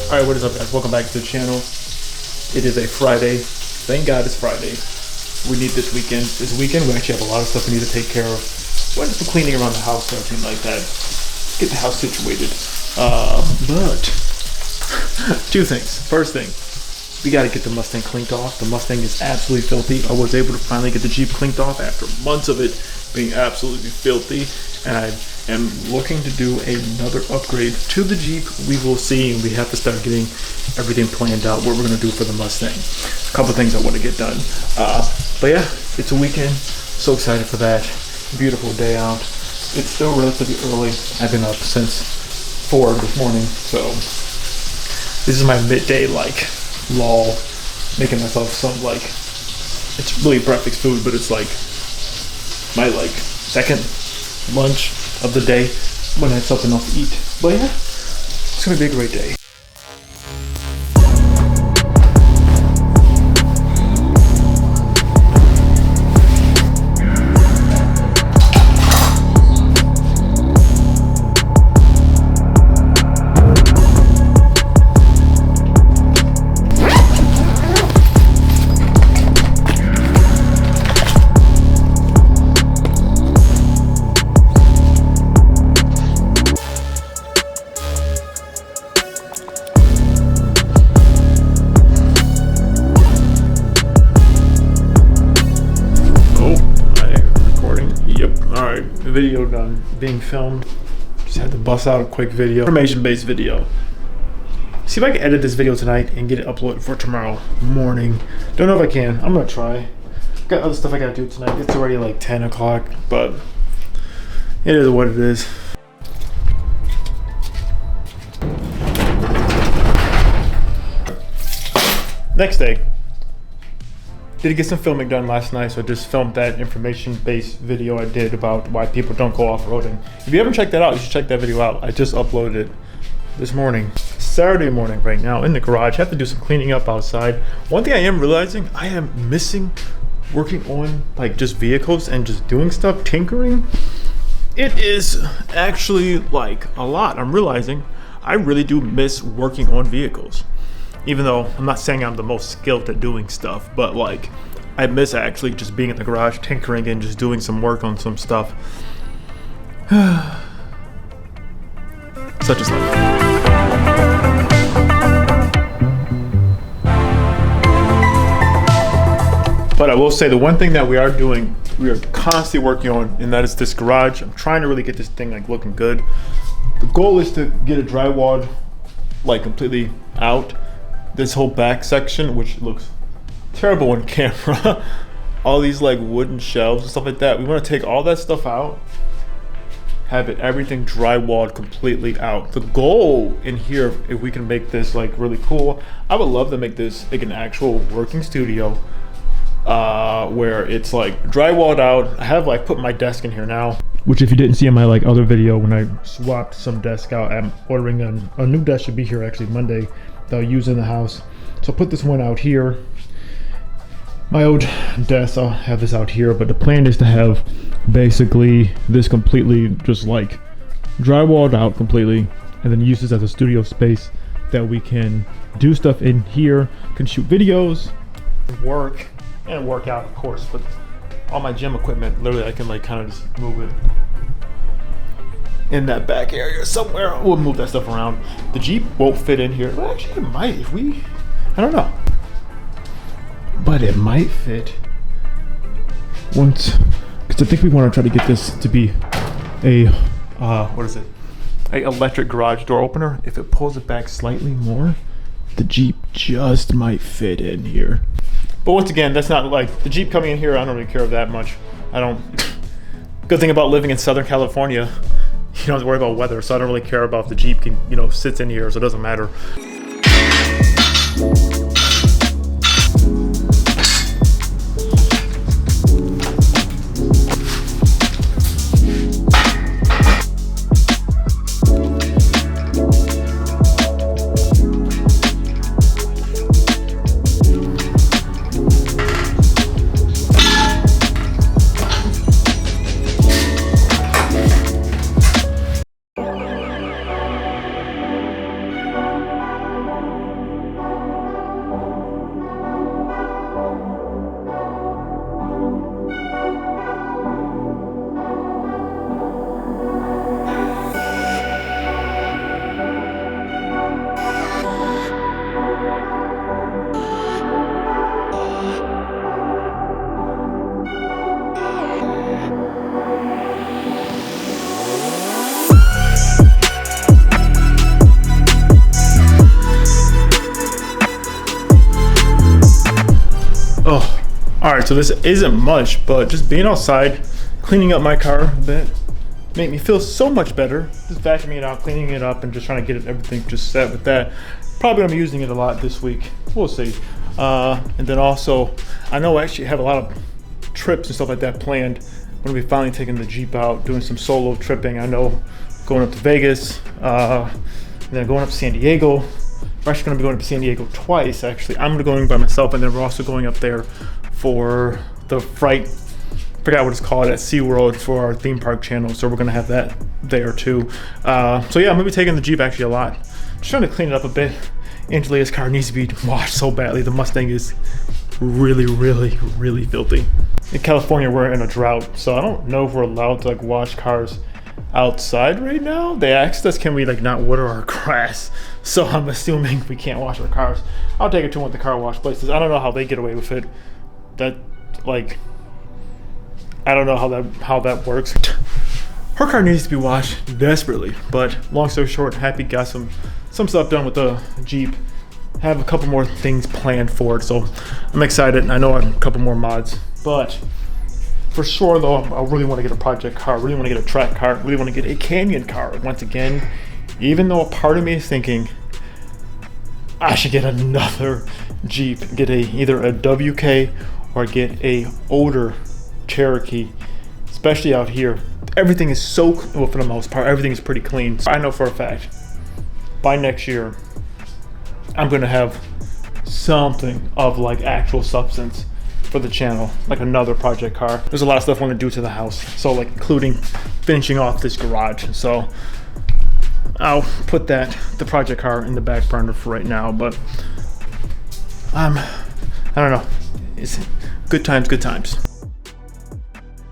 Alright, what is up guys? Welcome back to the channel. It is a Friday. Thank God it's Friday. We need this weekend. This weekend we actually have a lot of stuff we need to take care of. We're just cleaning around the house and everything like that. Get the house situated. But two things. First thing, we gotta get the Mustang cleaned off. The Mustang is absolutely filthy. I was able to finally get the Jeep cleaned off after months of it being absolutely filthy. And I am looking to do another upgrade to the Jeep. We will see, and we have to start getting everything planned out, what we're gonna do for the Mustang. A couple things I wanna get done. But yeah, it's a weekend. So excited for that. Beautiful day out. It's still relatively early. I've been up since 4 this morning, so this is my midday lull, making myself some it's really breakfast food, but it's like my second lunch of the day when I have something else to eat. But yeah, it's gonna be a great day. Video done being filmed. Just had to bust out a quick video, information-based video. See if I can edit this video tonight and get it uploaded for tomorrow morning. Don't know if I can. I'm gonna try. Got other stuff I gotta do tonight. It's already 10 o'clock, but it is what it is. Next day. Did get some filming done last night, so I just filmed that information-based video I did about why people don't go off-roading. If you haven't checked that out, you should check that video out. I just uploaded it this morning. Saturday morning right now in the garage. I have to do some cleaning up outside. One thing I am realizing, I am missing working on just vehicles and just doing stuff, tinkering. It is actually a lot. I'm realizing I really do miss working on vehicles. Even though I'm not saying I'm the most skilled at doing stuff, but I miss actually just being in the garage, tinkering and just doing some work on some stuff. Such is life. But I will say the one thing that we are constantly working on, and that is this garage. I'm trying to really get this thing looking good. The goal is to get it drywalled completely out. This whole back section, which looks terrible on camera, all these wooden shelves and stuff like that, we want to take all that stuff out, have everything drywalled completely out. The goal in here, if we can make this really cool, I would love to make this an actual working studio, where it's drywalled out. I have put my desk in here now, which if you didn't see in my other video when I swapped some desk out, I'm ordering a new desk. Should be here actually Monday that I'll use in the house. So I'll put this one out here. My old desk, I'll have this out here, but the plan is to have basically this completely just drywalled out completely, and then use this as a studio space that we can do stuff in here, can shoot videos, work, and work out of course. But all my gym equipment, literally I can kind of just move it in that back area somewhere. We'll move that stuff around. The Jeep won't fit in here. Well, actually it might if I don't know. But it might fit once, because I think we want to try to get this to be a, a electric garage door opener. If it pulls it back slightly more, the Jeep just might fit in here. But once again, that's not the Jeep coming in here, I don't really care that much. Good thing about living in Southern California, you don't have to worry about weather, so I don't really care about if the Jeep can, sits in here, so it doesn't matter. right, so this isn't much, but just being outside, cleaning up my car a bit, made me feel so much better. Just vacuuming it out, cleaning it up, and just trying to get everything just set with that. Probably gonna be using it a lot this week. We'll see. And then also, I know I actually have a lot of trips and stuff like that planned. I'm gonna be finally taking the Jeep out, doing some solo tripping. I know going up to Vegas, and then going up to San Diego. We're actually gonna be going to San Diego twice, actually. I'm gonna be going by myself, and then we're also going up there for the Fright, forgot what it's called, at SeaWorld for our theme park channel. So we're gonna have that there too. So yeah, I'm gonna be taking the Jeep actually a lot. Just trying to clean it up a bit. Angelia's car needs to be washed so badly. The Mustang is really, really, really filthy. In California, we're in a drought, so I don't know if we're allowed to like wash cars outside right now. They asked us, can we like not water our grass? So I'm assuming we can't wash our cars. I'll take it to one of the car wash places. I don't know how they get away with it. That, like, I don't know how that works. Her car needs to be washed desperately, but long story short, happy got some stuff done with the Jeep. Have a couple more things planned for it, so I'm excited. I know I have a couple more mods, but for sure though, I really want to get a project car, really want to get a track car, really want to get a canyon car once again, even though a part of me is thinking I should get another Jeep, get either a WK or get a older Cherokee, especially out here. Everything is so, well, for the most part, everything is pretty clean. So I know for a fact, by next year, I'm gonna have something of like actual substance for the channel, like another project car. There's a lot of stuff I want to do to the house, so like including finishing off this garage. So I'll put the project car in the back burner for right now, but I don't know. It's good times, good times.